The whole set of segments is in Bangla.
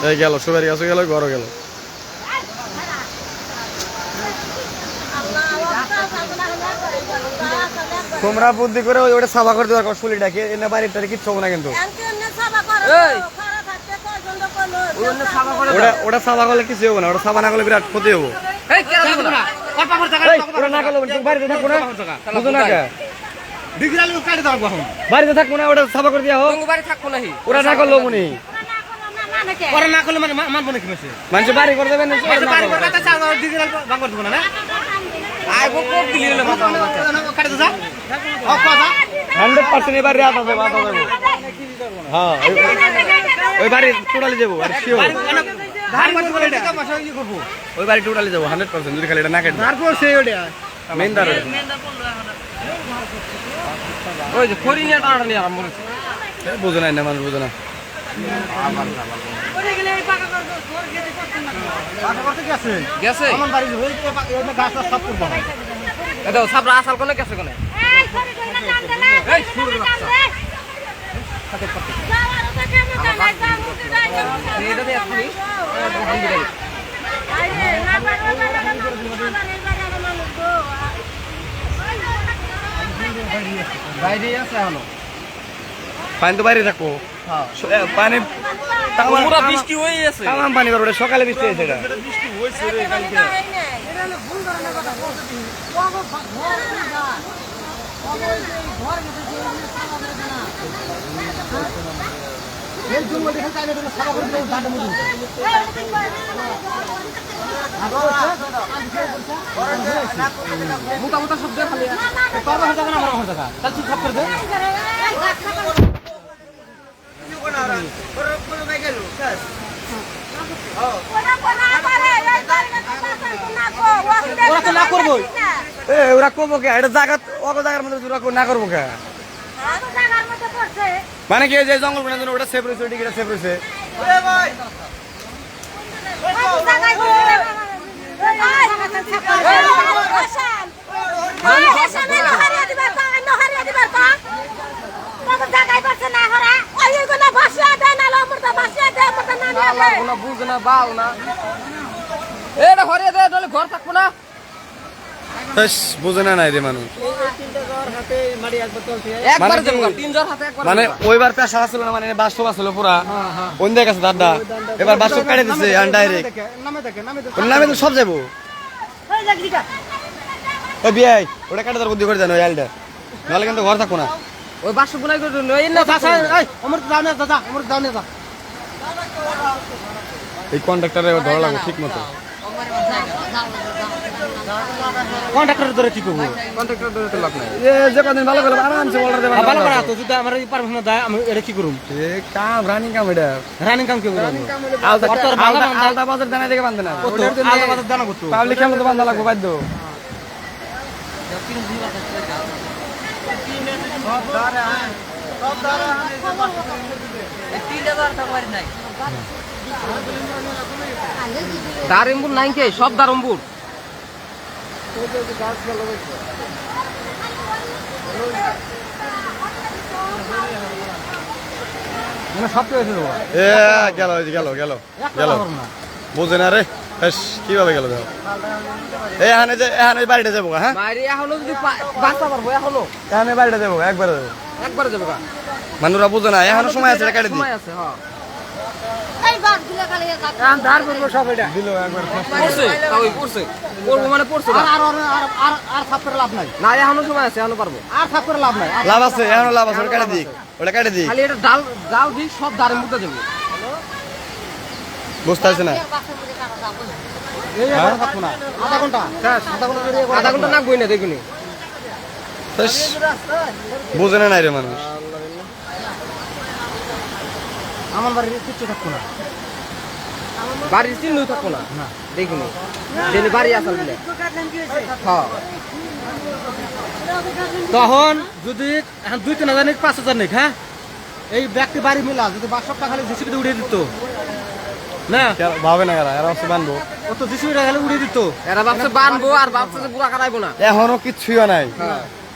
এই গেল সুপারি গাছও গেল ঘরও গেল। তোমরা বুদ্ধি করে ওটা সাফা করে দেওয়ার ফুলিটাকে এনে বাড়িটারে কিচ্ছু হবে না কিন্তু। ওটা সাফা করলে কিছু হবে না, ওটা সাফা না করলে বিরাট ক্ষতি হবো। ওটা না করলে বাড়িতে থাকবো না, বুঝো না কে? বাড়িতে থাকবো না, ওটা সাফা করে দেওয়া হোক। ওরা না করলো মনে মানুষ বাড়ি করে দেবেন, 100% এবার রাত হবে, বাদ হবে। হ্যাঁ ওই বাড়ি টোটালি যাবো আর শিওর ওই বাড়ি টোটালি যাবো 100% যদি খালি এটা না কেটে তারপর সেই ওটা মেইন দাঁড় ওই যে খড়ি নিয়ে টানা নিয়ে আরম্ভ করেছে। বুঝে নাই না মানুষ, বুঝে না। আসাল কোনে গেছে কোনে পানি তো বাইরে থাকবো, পানি বৃষ্টি হয়ে গেছে, পানি করবো সকালে বৃষ্টি হয়েছে। এটা মোটা শব্দ ওরা করবো কে? এটা জায়গার মধ্যে না করবো কে? মানে কি যে জঙ্গল জন্য ওটা সেফ রয়েছে, ওটা সেফ রয়েছে। বুঝে না নাই রে মানুষ, মানে ওইবার পেশা আসলো না, মানে বাস্তব আসলো পুরা কোন দিকে আছে দাদা, এবার বাস্তব কেটে দিচ্ছে ডাইরেক্ট নামে তো সব যাবো। ওই বিয়াই ওটা কেটে তার বুদ্ধি করে জানো আলটা, নাহলে কিন্তু ঘর থাকবো না। ওই বাস্তব গুনাই করে এই কন্ট্রাক্টরে ধরা লাগবে ঠিক মতো। কন্ট্রাক্টর ধরে কি করবো? কন্ট্রাক্টর ধরে তো লাভ নাই। যে কদিন ভালো করে আরামসে অর্ডার দেবেন, ভালো করে তো যদি আমার পারমিশন দেয় আমি এটা কি করব? কাম রানিং কাম, এটা রানিং কাম কি করব? আলতা বাজার দানা থেকে বাঁধবে না, আলতা বাজার দানা করতে পাবলিক কেমন তো বাঁধা লাগবে বাধ্য। দারিমপুর নাই কে? সব দারমপুর বুঝে না রে কিভাবে গেল বাড়িটা যাবো। হ্যাঁ এখানে বাড়িটা যাবো, একবারে যাবো, একবারে যাবো। মানুষরা বুঝে না, এখনো সময় আছে, কেটে দিই। লাভ আছে, এখনো লাভ আছে, কেটে দিই, ওটা কেটে দিই। সব দাঁড়ের মধ্যে যাবো, বুঝতে পারছি না। আধা ঘন্টা না বই না দেখুনি, বুঝে না নাই রে মানুষ। আমার বাড়ির কিচ্ছু থাকবো না, বাড়ির চিহ্ন থাকবো না, দেখুন বাড়ি আসাল বলে। তখন যদি 2-3 হাজার 5,000 নেই, হ্যাঁ এই ব্যক্তি বাড়ি মিলা যদি 500 টাকা খালি জিসিবিতে উড়িয়ে দিত না, ভাবে না এরা বানবো, ও তো জিসিবিটা খালি উড়িয়ে দিত, এরা ভাবছে বানবো আর ভাবছে যে পুরা কাটাইবো না। এখনো কিচ্ছুই নাই,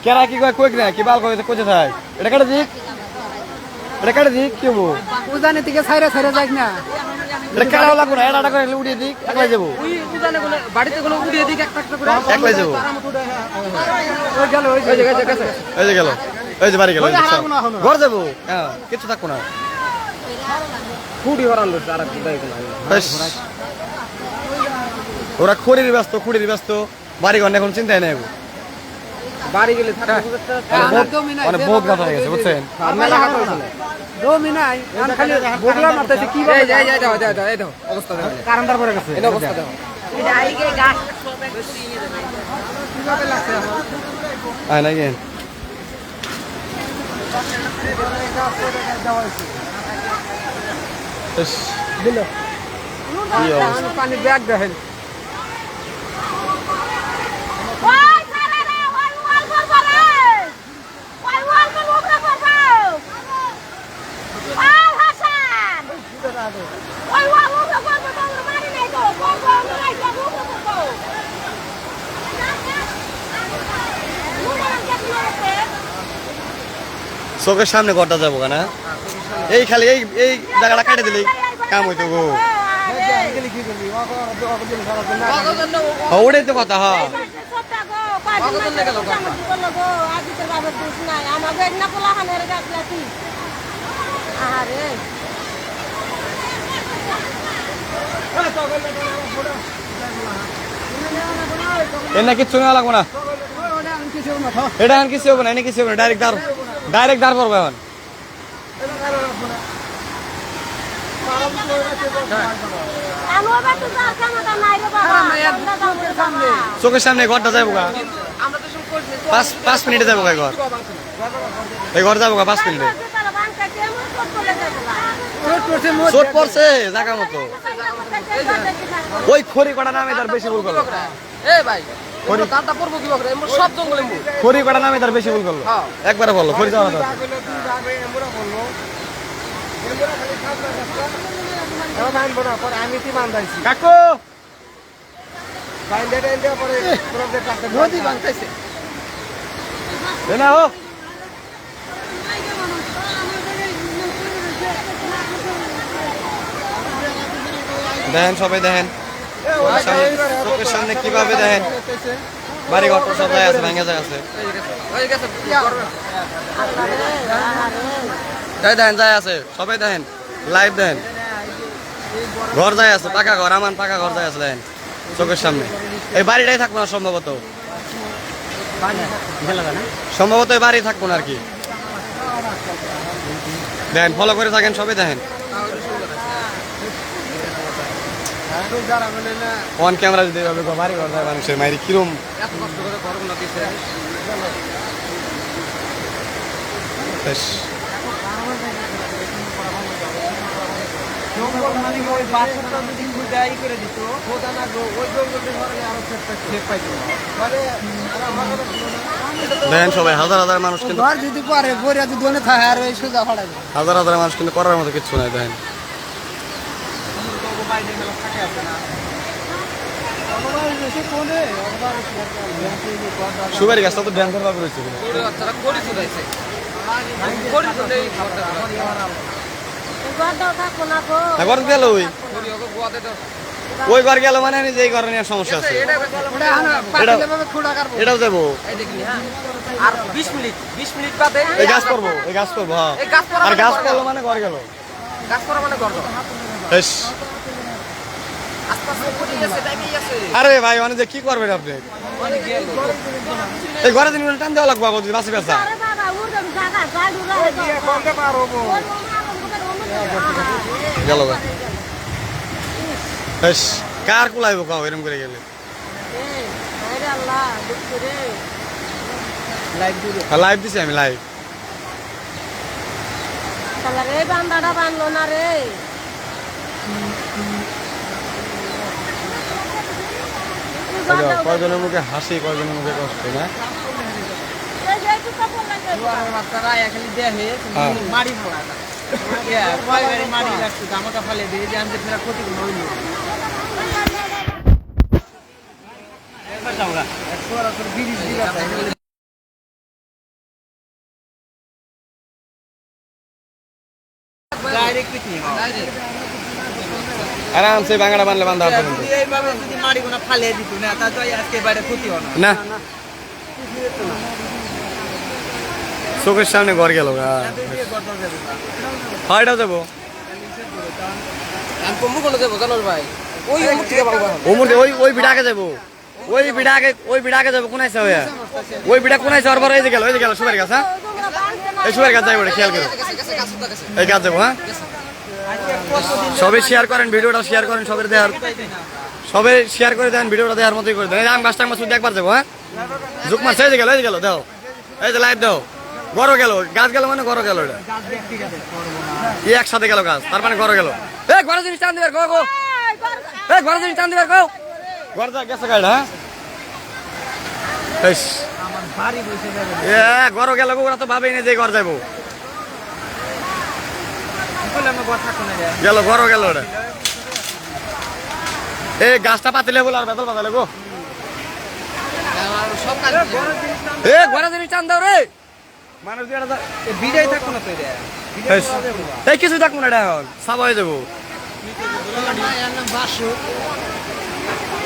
কেরা কি কয় কই না কি বাল করে কোচে থাক, এটা কেটে দিক, এটা কেটে দিক কি হবো? উজানি থেকে ছাইরা ছাইরা যাক না। এটা কেনাও লাগবে না, এটা করে উড়িয়ে দিক, একলাই যাবো। বাড়িতে কোনো উড়িয়ে দিক একটা একটা করে একলাই যাবো। ওই গেল ওই যে গেছে এই যে গেল, এই যে বাড়ি গেল, ঘর যাবো। হ্যাঁ, কিছু থাকবো না। খুঁড়ি হরান ধরছে আর একটু দেয় না বেশ। ওরা খড়ির ব্যস্ত, খুঁড়ির ব্যস্ত, বাড়ি ঘর এখন চিন্তাই নেই। বাড়ি গেলে থাকে মানে বহুত গাছ হয়ে গেছে বুঝছেন। মেলা কথা হয়েছিল জমি নাই খালি বগলা মারতেছে কি এই যাই যাই দাও দাও এই দাও অবস্থা দাও কারণদার পড়ে গেছে এই অবস্থা দাও এটা আইগে গাছ কিভাবে লাগছে আয় না গেন বেশ দিল পানি ব্যাগ দেখেন চোখের সামনে ঘরটা যাবো না, এই খালি এই এই জায়গাটা কেটে দিলেই কাম হইতো গো। ওটাই তো কথা। হ্যাঁ এনে কিচ্ছু নেওয়া লাগবো না, এটা এখন কিছু হবে না, এনে কিছু হবে না, ডাইরেক্ট দাঁড় করবো এখন। চোখের সামনে ঘরটা যাবো গা, 5 মিনিটে যাবো গা ঘর, এই ঘর যাবো গা 5 মিনিটে। চোট পড়ছে জায়গা মতো, ওই খড়ি কটা নামে তার বেশি ভুল করলো। খড়ি কটা নামে তার বেশি ভুল করলো, একবারে বললো খড়ি যাওয়া আমি কি মানছি কাকু নদী বাঁধতেছে না হো দেখেন, সবাই দেখেন চোখের সামনে কিভাবে দেখেন বাড়ি ঘর সব জায়গা আছে, ভেঙে যায় আছে, দেখেন যায় আছে, সবাই দেখেন লাইভ দেখেন, ঘর যায় আছে, পাকা ঘর, আমার পাকা ঘর যায় আছে, দেখেন চোখের সামনে। এই বাড়িটাই থাকবো না সম্ভবত, এই বাড়ি থাকবো না আর কি। দেখেন ফলো করে থাকেন, সবাই দেখেন অন ক্যামেরা যদি বাড়ি ঘর যায় মানুষের মাইরি কিরম দেখেন সবাই, হাজার হাজার মানুষ কিন্তু হাজার হাজার মানুষ কিন্তু করার মতো কিছু নাই। দেখেন সুপারি গাছটা তো ড্যান্সার ভাবে রয়েছে, ঘর গেল ওই ঘর গেল মানে যে ঘর নিয়ে সমস্যা আছে, এটাও যাবো আর 20 মিনিট বাদে এই গাছ করবো, এই গাছ করবো। হ্যাঁ আর গাছ করলো মানে ঘর গেল, গাছ করা মানে ঘর বেশ। আরে ভাই মানে যে কি করবেন আপনি, এই ঘরে দিন টান দেওয়া লাগবো যদি বাসি বেচা গেল। বেশ কার কুলাইব কাও এরকম করে গেলে, লাইভ দিছি আমি লাইভ। বানলো না রে, কয়জনের মুখে হাসি, কয়জনের মুখে কষ্ট না। মারি মারি লাগছে জামাটা ফালে দিয়ে যে আমি ফেরা ক্ষতি ডাইরেক্ট আরামসে বাংলাটা বানলে বান্ধা হবে কিন্তু। এইভাবে যদি মাড়িগুলো ফালিয়ে দিত না তা তো আজকে বাইরে ক্ষতি হলো না। না চোখের সামনে ঘর গেল হয়টা যাবো আমি কমু কোন যাবো জানো ভাই ওই অমুক থেকে পাবো ওই বিড়া আগে যাবো ওই বিড়া আগে যাবো কোন আইসা হইয়া ওই বিড়া কোন আইসা ওর পর এই যে গেল সুপারি গাছ হ্যাঁ এই সুপারি গাছ যাবো খেয়াল করো এই গাছ যাবো হ্যাঁ সবাই শেয়ার করেন ভিডিওটা শেয়ার করেন সবাই দেওয়ার সবাই শেয়ার করে দেন ভিডিওটা দেওয়ার মতোই করে দেন এই আম গাছটা শুধু একবার যাবো হ্যাঁ জুক মাছ এই যে গেল দাও এই যে লাইট দাও গড়ো গেল গাছ গেল মানে গড়ো গেল এটা একসাথে গেল গাছ তার মানে গড়ো গেল এই ঘরে জিনিস টান দিবার গো এই ঘরে জিনিস টান দিবার গো ঘর যা গেছে গাড়ি হ্যাঁ আমার বাড়ি বসে যাবে গড়ো গেল গো ওরা তো ভাবেই না যে ঘর যাবো বলে আমি কথা শুনে যায় গেল গড়ো গেল ওটা এই গাছটা পাতিলে বলে আর বেতল বাজালে গো সব কাজ এ ঘরে জিনিস টান দাও রে মানুষ বিদায় থাকো না তো এটা এই কিছু থাকবো না এটা এখন সাবা হয়ে যাবো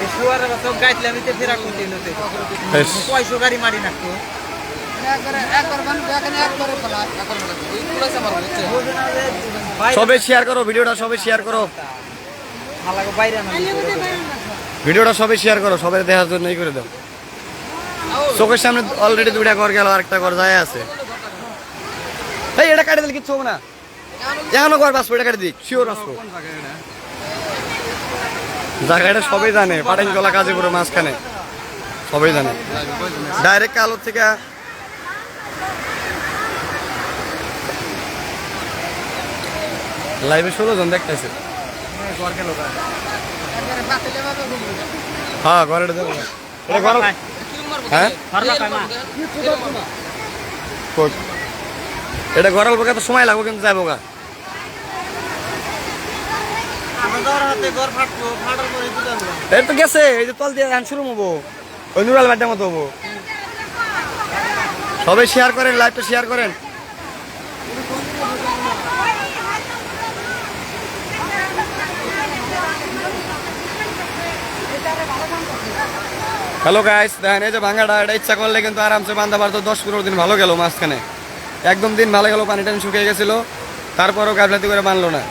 এই শুয়ারের সব গাইতলে আমি ফেরা করতে হইলতে 500 গাড়ি মারি নাকতো সবাই শেয়ার করো ভিডিওটা সবাই শেয়ার করো হালাগো বাইরে না ভিডিওটা সবাই শেয়ার করো সবাই দেখার জন্য করে দাও চোখের সামনে অলরেডি দুইটা ঘর গেল আর একটা ঘর যায় আছে এই এটা কাটে দিলে কিচ্ছু হবে না এখনো ঘর বাঁচবো এটা কাটে দিই শিওর বাঁচবো জায়গাটা সবাই জানে পাটাইন গলা কাজীপুরের মাঝখানে সবাই জানে ডাইরেক্ট কালোর থেকে লাইভে 16 জন দেখতেছে হ্যাঁ ঘরে দেবো এটা ঘর হ্যাঁ কই? এটা ঘর অল্প তো সময় লাগবে কিন্তু যাবো গা আমাদের হাতে ঘর ফাটবো ফাটার পরে কি করব এই তো গেছে এই যে তল দিয়ে ধান শুরু হবো ওই নুরাল বাড্ডার মতো হবো সবাই শেয়ার করেন লাইভটা শেয়ার করেন হ্যালো গাইস দেখেন এই যে ভাঙাটা এটা ইচ্ছা করলে কিন্তু আরামসে বান্ধা পারতো 10-15 দিন ভালো গেল মাঝখানে একদম দিন ভালো গেল পানি টানি শুকিয়ে গেছিল তারপরও গাফলাতি করে বানলো না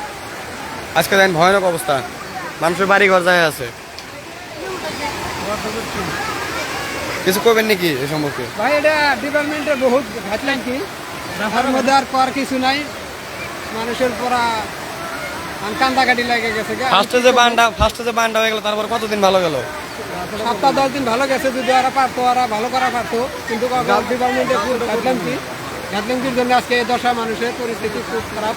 আজকে দেখেন ভয়ানক অবস্থা মানুষের বাড়ি ঘর যায় আছে কিছু করবেন নাকি এই সম্পর্কে ভাই এটা ডিপার্টমেন্টের বহুত ঘাটলেন কি তার মধ্যে আর কর কিছু নাই মানুষের পরা কান্দাকাটি লেগে গেছে ফার্স্টে যে বানটা হয়ে গেল তারপর কতদিন ভালো গেল 7-10 দিন ভালো গেছে যদি ওরা পারতো ওরা ভালো করা পারতো কিন্তু ডিপার্টমেন্টে ঘাটলেন কির জন্য আজকে এই দশা মানুষের পরিস্থিতি খুব খারাপ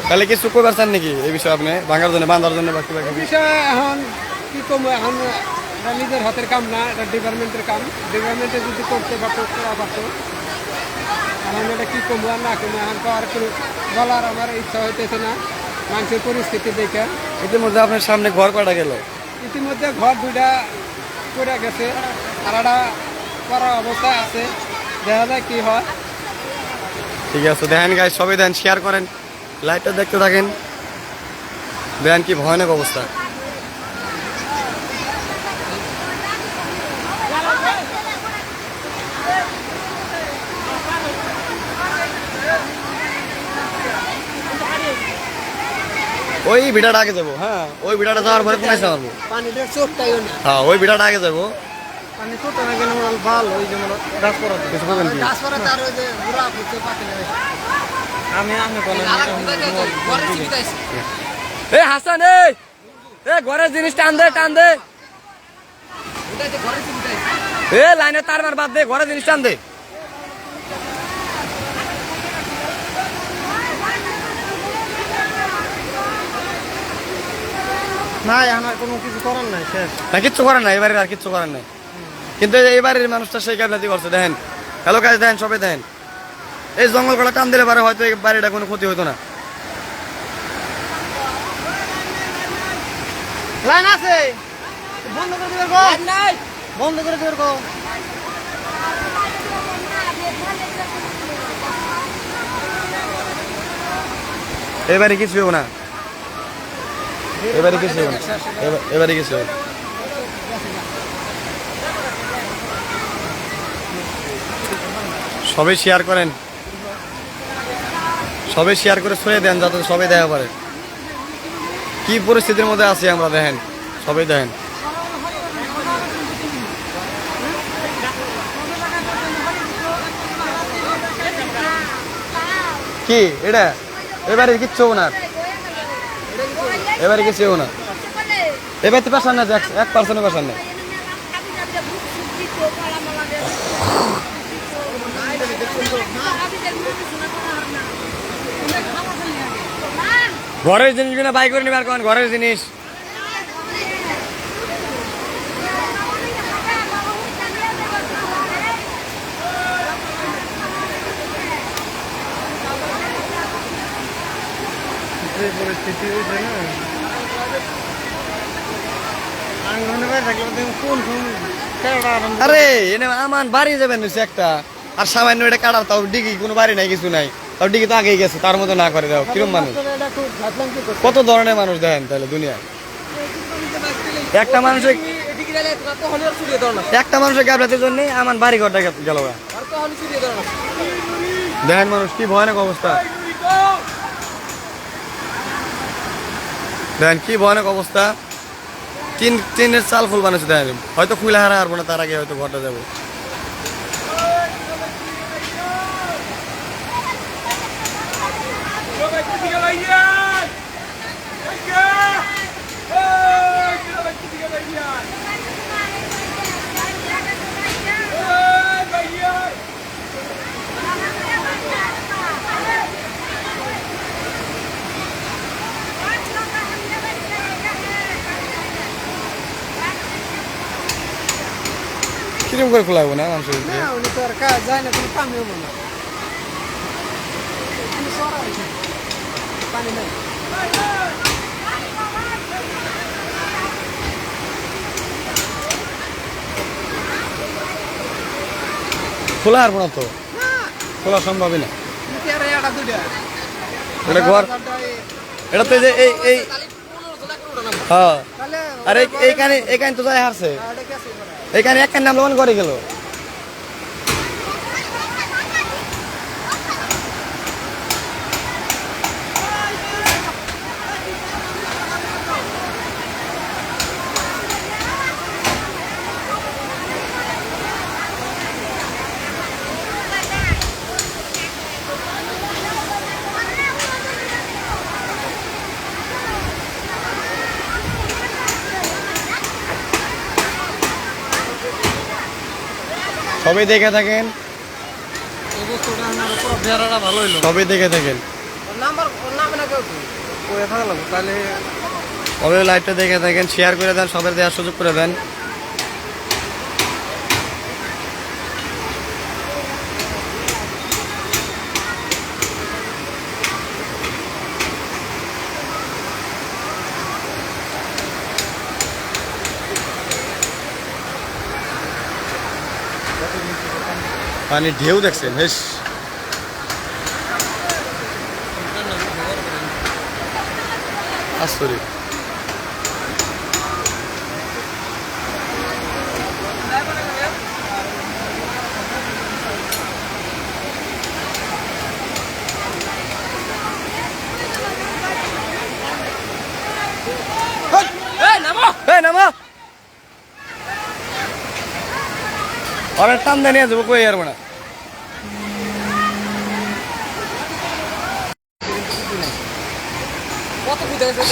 তাহলে কিছু করবার চান নাকি এই বিষয়ে আপনি ভাঙার জন্য বান্ধার জন্য বাকি বাকি বিষয়ে এখন কি কম এখন এটা নিজের হাতের কাম না এটা ডিপার্টমেন্টের কাম ডিপার্টমেন্টে যদি করতে পারতো করা পারতো এখন এটা কি কমবো আর না কমবো এখন তো আর কোনো বলার আমার ইচ্ছা হইতেছে না মানুষের পরিস্থিতি দেখে ইতিমধ্যে আপনার সামনে ঘর কটা গেল ইতিমধ্যে ঘর দুইটা করে গেছে আর একটা করা অবস্থায় আছে দেখা যায় কি হয় ঠিক আছে দেখেন গাইস সবাই দেন শেয়ার করেন লাইভটা দেখতে থাকেন দেখেন কি ভয়ানক অবস্থা ওই ভিড়াটা আগে যাবো হ্যাঁ ওই ভিড়াটা যাওয়ার পরে কোন আসতে পারবো পানিটা চোখটাইও না হ্যাঁ ওই ভিড়াটা আগে যাবো পানি ছোট হয়ে গেলে ভালো ওই যেমন গাছ পড়া কিছু করবেন কি গাছ পড়া তার ওই যে ঘোরা ফুটতে পাতিলে আমি বলে এ হাসান এ ঘরের জিনিস টান দে এ লাইনে তার মার বাদ দে ঘরের জিনিস টান দে না এখন আর কোনো কিছু করার নাই শেষ না কিচ্ছু করার নাই এবারে আর কিচ্ছু করার নাই কিন্তু এবারের মানুষটা সেই গাফলাতি করছে দেখেন হ্যালো কাজ দেখেন সবাই দেখেন এই জঙ্গল কলা টান দিলে পারে হয়তো এই বাড়িটা কোনো ক্ষতি হতো না লাইন আছে বন্ধ করে দিবে গো নাই বন্ধ করে দিবে গো এবারে কিছু হবো না এবারে কিছু হবে না। এবারে কিছু হবে না। সবাই শেয়ার করেন, সবাই শেয়ার করে ছড়িয়ে দেন যাতে সবাই দেখা পারে কি পরিস্থিতির মধ্যে আছি আমরা। দেখেন, সবাই দেখেন। কি এটা এবারে কিচ্ছু না, এবারে কিছু না, এবার তো পেশান না, 1% পেশান না। ঘরের জিনিসগুলো বাই করে নিবার কোন ঘরের জিনিস। আরে এনে আমার বাড়ি যাবেন একটা, আর সামান্য এটা কাটার তাও ডিগি কোনো বাড়ি নাই, কিছু নাই, তাও ডিগি তো আগেই গেছে, তার মতো না করে দাও। কিরম মানুষ, কত ধরনের মানুষ দেখেন তাহলে দুনিয়ায়। একটা মানুষের গ্যাবলাতের জন্য আমার বাড়ি ঘরটা গেল। দেখেন মানুষ কি ভয়ানক অবস্থা, দেখেন কি ভয়ানক অবস্থা। টিনের চাল ফুল বানাচ্ছে দেখেন, হয়তো খুলে হারা হারবো না, তার আগে হয়তো ঘরটা যাবো। কিরম করে খোলা হবো না মানুষের উনি তো আর কাজ যায় না, কোনো কামই হবো না। পানি নাই। খোলা হারবো না তো, খোলা সম্ভবই না। এটা ঘর, এটা তো যে এই হ্যাঁ, আর এইখানে তো যাই হারছে, এইখানে একখান নাম লোন করে গেল। সবাই দেখে থাকেন, সবাই দেখে থাকেন, সবাই লাইভটা দেখে থাকেন, শেয়ার করে দেন, সবাই দেওয়ার সুযোগ করে দেন। পানি ঢেউ দেখছেন, বেশ আশ্চর্য। নামো অনেক টান দিয়ে নিয়ে যাবো, কই আর না।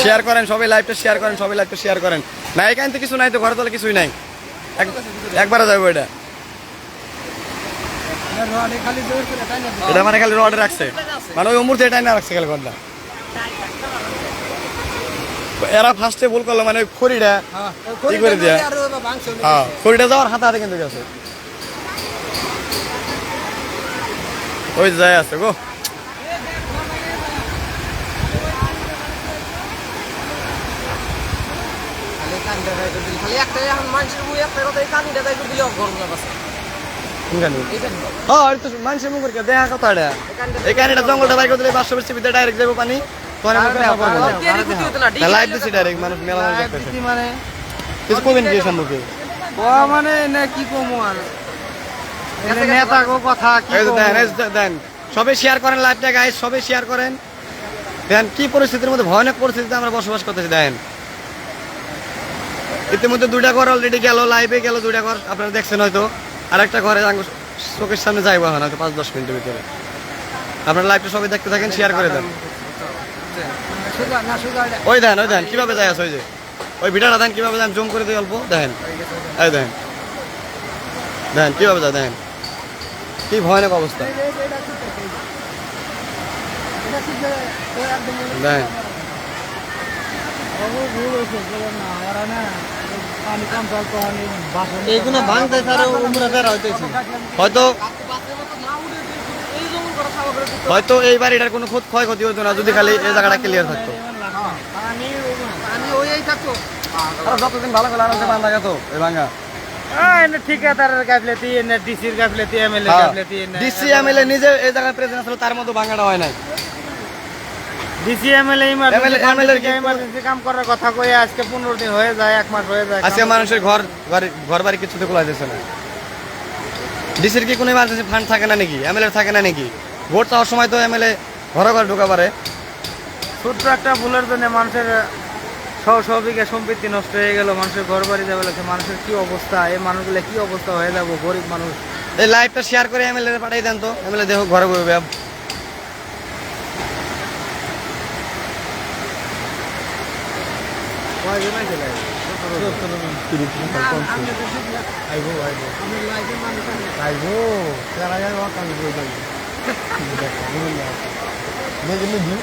শেয়ার করেন সবাই, লাইভটা শেয়ার করেন সবাই, লাইভটা শেয়ার করেন। না এখান থেকে কিছু নাই তো, ঘরে তলে কিছুই নাই, একবারে যাবো। এটা মানে খালি রডে রাখছে, মানে ওই মুহূর্তে এটাই না রাখছে খালি ঘরটা। এরা ফার্স্টে ভুল করলো, মানে খড়িটা কি করে দিয়া, হ্যাঁ খড়িটা যাওয়ার হাতে হাতে কিন্তু গেছে, ওই যায় আছে গো। মানুষের মুখের দেখা কথা, এখানে জঙ্গলটা বাইর করে দিলে 500 ফিটের ভিতরে ডাইরেক্ট যাবো পানি, তোর মধ্যে দেখা করবো না। কে রিকুতি হতো না তা লাইভ দিছি ডাইরেক্ট মানুষ মেলা মানুষ দেখতেছে মানে কিছু কবেন কি এর সম্পর্কে ও মানে না কি কমু আর নেতা গো কথা কি এই যে দেন এই যে দেন সবাই শেয়ার করেন লাইভটা গাইস সবাই শেয়ার করেন দেন কি পরিস্থিতির মধ্যে ভয়ানক পরিস্থিতিতে আমরা বসবাস করতেছি দেন ইতিমধ্যে দুইটা ঘর অলরেডি গেল লাইভে গেল দুইটা ঘর আপনারা দেখছেন হয়তো আরেকটা ঘরে চোখের সামনে যাইবো এখন হয়তো 5-10 মিনিটের ভিতরে আপনারা লাইভটা সবাই দেখতে থাকেন শেয়ার করে দেন ওই দেন কিভাবে যায় আছে ওই যে ওই ভিডিওটা দেন কিভাবে যান জুম করে দিই অল্প দেখেন এই দেখেন দেখেন কিভাবে যায় দেখেন কি ভয়ানক অবস্থা দেখেন এইগুলো ভাঙতে ছাড়া উমরা বের হইতেছে হয়তো হয়তো এই বাড়িটার কোনো ক্ষয়ক্ষতি হতো না যদি খালি এই জায়গাটা ক্লিয়ার থাকতো আর যতদিন ভালো করে আরামসে বান্ধা গেত এই ভাঙা ঠিকাদারের গাফলেতি এনে ডিসির গাফলেতি এমএলএ গাফলেতি এনে ডিসি এমএলএ নিজে এই জায়গায় প্রেজেন্ট ছিল তার মতো ভাঙাটা হয় নাই ডিসি এমএলএ ইমার্জেন্সি কাম করার কথা কই আজকে 15 দিন হয়ে যায় 1 মাস হয়ে যায় আজকে মানুষের ঘর বাড়ি কিছুতে খোলা যাচ্ছে না ডিসির কি কোনো ইমার্জেন্সি ফান্ড থাকে না নাকি এমএলএ থাকে না নাকি ভোট চাওয়ার সময় তো এমএলএ ঘরে ঘরে ঢোকা পারে ছোট্ট একটা ভুলের জন্য মানুষের বিঘা সম্পত্তি নষ্ট হয়ে গেল মানুষের ঘর বাড়ি যাবে লাগছে মানুষের কি অবস্থা এই মানুষগুলো কি অবস্থা হয়ে যাবো গরিব মানুষ এই লাইভটা শেয়ার করে এমএলএ পাঠিয়ে দেন তো এমএলএ দেখো ঘরে বসবে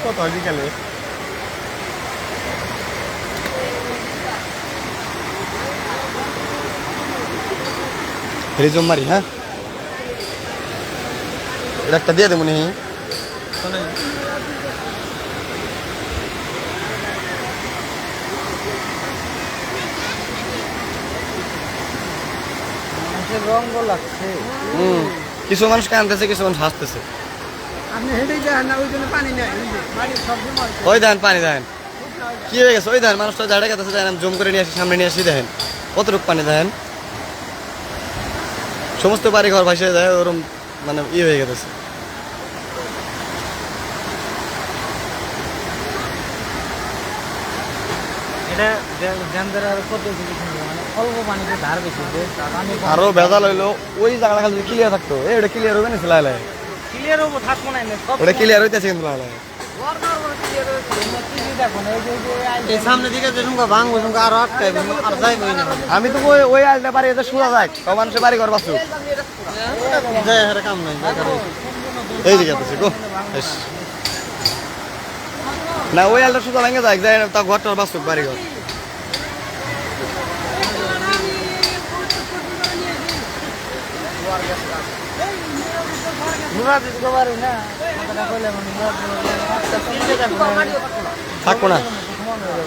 কত বিকালে রিজম মারি হ্যাঁ এটা একটা দিয়ে দেবো নি রঙ লাগছে কিছু মানুষ কাঁদতেছে কিছু মানুষ হাসতেছে আপনি হেঁটেই যান না ওই জন্য পানি নেই বাড়ির সবজি মারছে ওই দেন পানি দেন কি হয়ে গেছে ওই দেন মানুষটা ঝাড়ে গেছে দেন জুম করে নিয়ে আসি সামনে নিয়ে আসি দেখেন কতটুকু পানি দেন সমস্ত বাড়ি ঘর ভাসে যায় ওরকম মানে হয়ে গেছে এটা জ্যামদের আর কত মানে অল্প পানিতে ধার বেশি আরো ভেজাল হইলো ওই জায়গাটা খালি ক্লিয়ার থাকতো এটা ক্লিয়ার হবে না লাই লাই ক্লিয়ার হবো থাকবো না ওটা ক্লিয়ার হইতেছে কিন্তু লাই লাই এই সামনে দিকে যেরকম ভাঙবো সেরকম আরো আটকাইবো আর যাইবো না আমি তো ওই আলটা পারি এটা শোনা যাক সব মানুষের বাড়ি ঘর বাঁচুক যাই হারে কাম নাই এই দিকে আছে গো না ওই আলটা সোজা ভেঙে যাক যাই তা ঘরটার বাঁচুক বাড়ি ঘর ঘুরা দিতে পারি না থাকবো না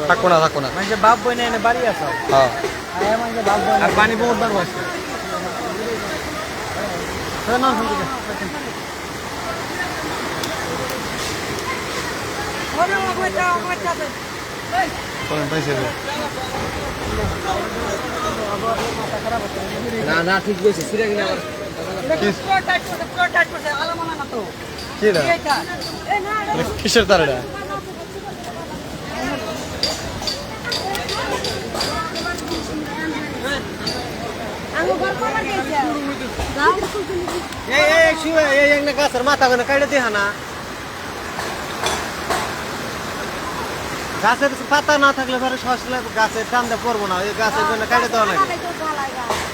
থাকবো না থাকবো না মানে বাপ বই না বাড়ি আসো হ্যাঁ আর পানি বহুত বার বসে না না ঠিক কইছিস সিরা গেলে আবার কিসের তার এটা গাছের মাথা কাটে দেখা না গাছের পাতা না থাকলে পরে সসলে গাছের টানতে পড়বো না ওই গাছের জন্য কাটে দেওয়া লাগে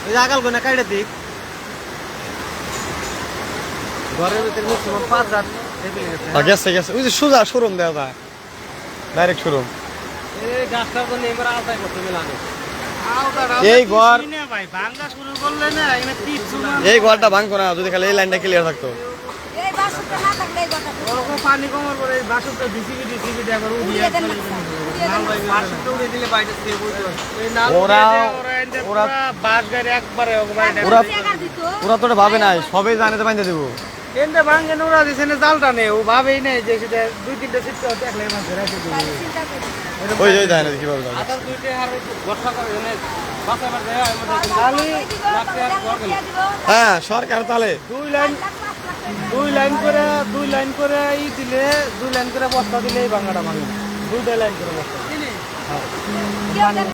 ওই আগাল গোনা কাটে দিক ঘরের ভিতরে ম্যাক্সিমাম 5 গেছে গেছে ওই যে সোজা শোরুম দেওয়া যায় ডাইরেক্ট শোরুম এই গাছটার জন্য এবার আওতায় করতে মেলানো এই ঘর ভাই ভাঙা শুরু করলে না এখানে কিচ্ছু না এই ঘরটা ভাঙতো না যদি খালি এই লাইনটা ক্লিয়ার থাকতো এই বাসুটা না থাকলে এই কথা ওরকম পানি কমার পরে এই বাসুটা ডিসিবি দেখো উড়িয়ে বাসুটা উড়িয়ে দিলে বাইরে থেকে বুঝতে এই নাল ওরা বাস গাড়ি একবারে ওরা তো ভাবে নাই সবাই জানে তো বাইন্ধে দেবো এনতে ভাঙে নোরা দিছে না জালটা নেই ও ভাবেই নেই যে সেটা 2-3টা সিট একলাই মাঝে রাখে দিবে ওই ওই যায় না কিভাবে যায় আদার দুইটা আর বর্ষা করে এনে বাসাবার যায় আর মধ্যে খালি লাগতে আর ঘর গেল হ্যাঁ সরকার তাহলে দুই লাইন করে ই দিলে 2 লাইন করে বস্তা দিলে এই ভাঙাটা ভাঙে 2 লাইন করে বস্তা